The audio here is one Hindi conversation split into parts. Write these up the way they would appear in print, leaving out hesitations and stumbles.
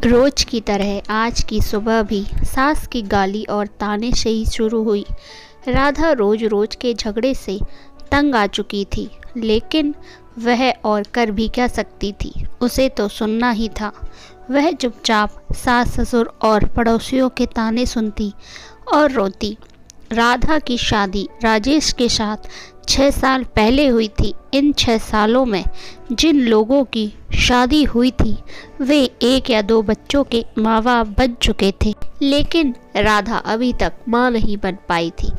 रोज की तरह आज की सुबह भी सास की गाली और ताने से ही शुरू हुई। राधा रोज रोज के झगड़े से तंग आ चुकी थी, लेकिन वह और कर भी क्या सकती थी। उसे तो सुनना ही था। वह चुपचाप सास ससुर और पड़ोसियों के ताने सुनती और रोती। राधा की शादी राजेश के साथ 6 साल पहले हुई थी। इन 6 सालों में जिन लोगों की शादी हुई थी वे 1 या 2 बच्चों के माँ बाप बन चुके थे, लेकिन राधा अभी तक माँ नहीं बन पाई थी।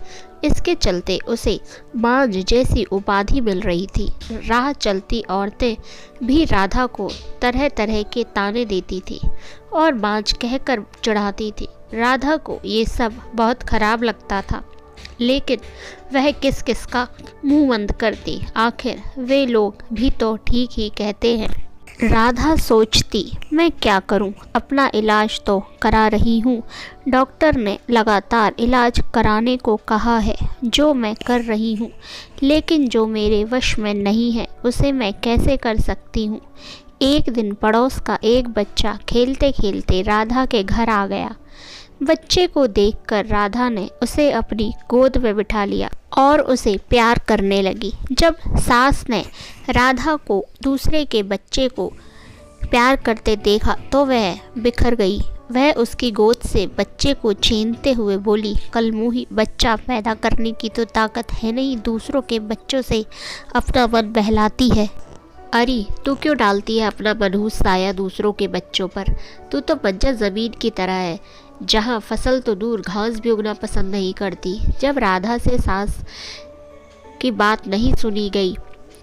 इसके चलते उसे मांझ जैसी उपाधि मिल रही थी। राह चलती औरतें भी राधा को तरह तरह के ताने देती थी और मांझ कहकर चढ़ाती थी। राधा को ये सब बहुत खराब लगता था, लेकिन वह किस किस का मुंह बंद करती। आखिर वे लोग भी तो ठीक ही कहते हैं। राधा सोचती, मैं क्या करूं, अपना इलाज तो करा रही हूं। डॉक्टर ने लगातार इलाज कराने को कहा है, जो मैं कर रही हूं, लेकिन जो मेरे वश में नहीं है उसे मैं कैसे कर सकती हूं। एक दिन पड़ोस का एक बच्चा खेलते खेलते राधा के घर आ गया। बच्चे को देखकर राधा ने उसे अपनी गोद में बिठा लिया और उसे प्यार करने लगी। जब सास ने राधा को दूसरे के बच्चे को प्यार करते देखा तो वह बिखर गई। वह उसकी गोद से बच्चे को छीनते हुए बोली, कलमुही बच्चा पैदा करने की तो ताकत है नहीं, दूसरों के बच्चों से अपना मन बहलाती है। अरे तू क्यों डालती है अपना मनहूस साया दूसरों के बच्चों पर। तू तो बंजर ज़मीन की तरह है, जहाँ फसल तो दूर घास भी उगना पसंद नहीं करती। जब राधा से सास की बात नहीं सुनी गई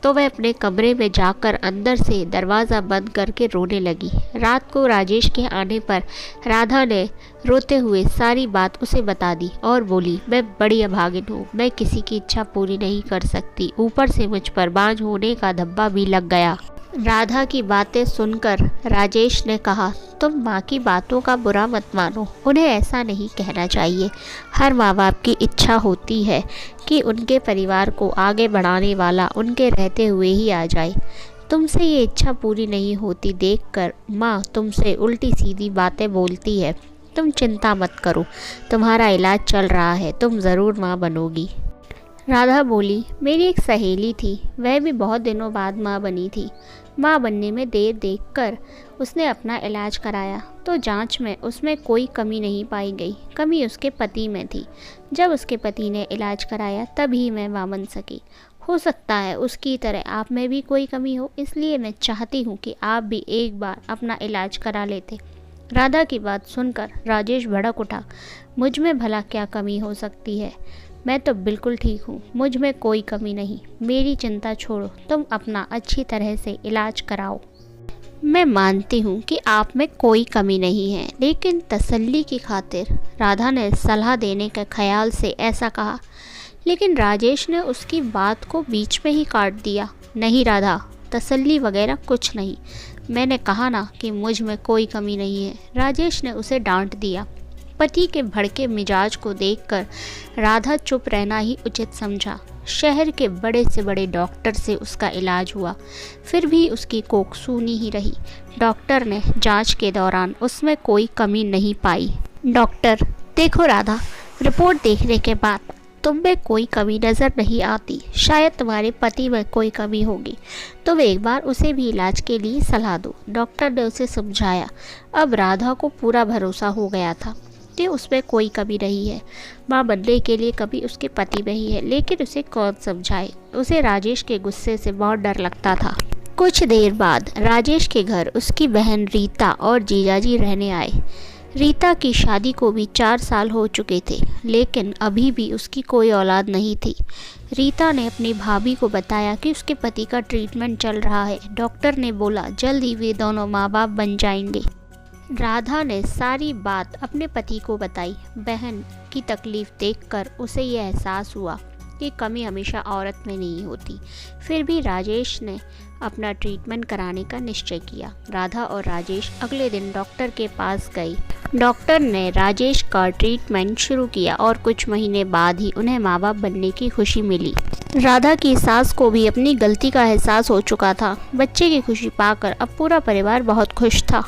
तो वह अपने कमरे में जाकर अंदर से दरवाज़ा बंद करके रोने लगी। रात को राजेश के आने पर राधा ने रोते हुए सारी बात उसे बता दी और बोली, मैं बड़ी अभागिन हूँ, मैं किसी की इच्छा पूरी नहीं कर सकती, ऊपर से मुझ पर बांझ होने का धब्बा भी लग गया। राधा की बातें सुनकर राजेश ने कहा, तुम माँ की बातों का बुरा मत मानो, उन्हें ऐसा नहीं कहना चाहिए। हर माँ बाप की इच्छा होती है कि उनके परिवार को आगे बढ़ाने वाला उनके रहते हुए ही आ जाए। तुमसे ये इच्छा पूरी नहीं होती देखकर माँ तुमसे उल्टी सीधी बातें बोलती है। तुम चिंता मत करो, तुम्हारा इलाज चल रहा है, तुम ज़रूर माँ बनोगी। राधा बोली, मेरी एक सहेली थी, वह भी बहुत दिनों बाद माँ बनी थी। माँ बनने में देर देखकर उसने अपना इलाज कराया तो जांच में उसमें कोई कमी नहीं पाई गई। कमी उसके पति में थी। जब उसके पति ने इलाज कराया तभी मैं माँ बन सकी। हो सकता है उसकी तरह आप में भी कोई कमी हो, इसलिए मैं चाहती हूँ कि आप भी एक बार अपना इलाज करा लेते। राधा की बात सुनकर राजेश भड़क उठा, मुझ में भला क्या कमी हो सकती है, मैं तो बिल्कुल ठीक हूँ, मुझ में कोई कमी नहीं। मेरी चिंता छोड़ो, तुम अपना अच्छी तरह से इलाज कराओ। मैं मानती हूँ कि आप में कोई कमी नहीं है, लेकिन तसल्ली की खातिर राधा ने सलाह देने के ख्याल से ऐसा कहा। लेकिन राजेश ने उसकी बात को बीच में ही काट दिया। नहीं राधा, तसल्ली वगैरह कुछ नहीं, मैंने कहा ना कि मुझ में कोई कमी नहीं है। राजेश ने उसे डांट दिया। पति के भड़के मिजाज को देखकर राधा चुप रहना ही उचित समझा। शहर के बड़े से बड़े डॉक्टर से उसका इलाज हुआ, फिर भी उसकी कोख सूनी ही रही। डॉक्टर ने जांच के दौरान उसमें कोई कमी नहीं पाई। डॉक्टर, देखो राधा, रिपोर्ट देखने के बाद तुम में कोई कमी नज़र नहीं आती। शायद तुम्हारे पति में कोई कमी होगी, तुम एक बार उसे भी इलाज के लिए सलाह दो। डॉक्टर ने उसे समझाया। अब राधा को पूरा भरोसा हो गया था कि उसमें कोई कमी नहीं है। माँ बनने के लिए कभी उसके पति में ही है, लेकिन उसे कौन समझाए। उसे राजेश के गुस्से से बहुत डर लगता था। कुछ देर बाद राजेश के घर उसकी बहन रीता और जीजाजी रहने आए। रीता की शादी को भी 4 साल हो चुके थे, लेकिन अभी भी उसकी कोई औलाद नहीं थी। रीता ने अपनी भाभी को बताया कि उसके पति का ट्रीटमेंट चल रहा है। डॉक्टर ने बोला जल्द ही वे दोनों माँ बाप बन जाएंगे। राधा ने सारी बात अपने पति को बताई। बहन की तकलीफ़ देखकर उसे यह एहसास हुआ कि कमी हमेशा औरत में नहीं होती। फिर भी राजेश ने अपना ट्रीटमेंट कराने का निश्चय किया। राधा और राजेश अगले दिन डॉक्टर के पास गए। डॉक्टर ने राजेश का ट्रीटमेंट शुरू किया और कुछ महीने बाद ही उन्हें माँ बाप बनने की खुशी मिली। राधा की सास को भी अपनी गलती का एहसास हो चुका था। बच्चे की खुशी पाकर अब पूरा परिवार बहुत खुश था।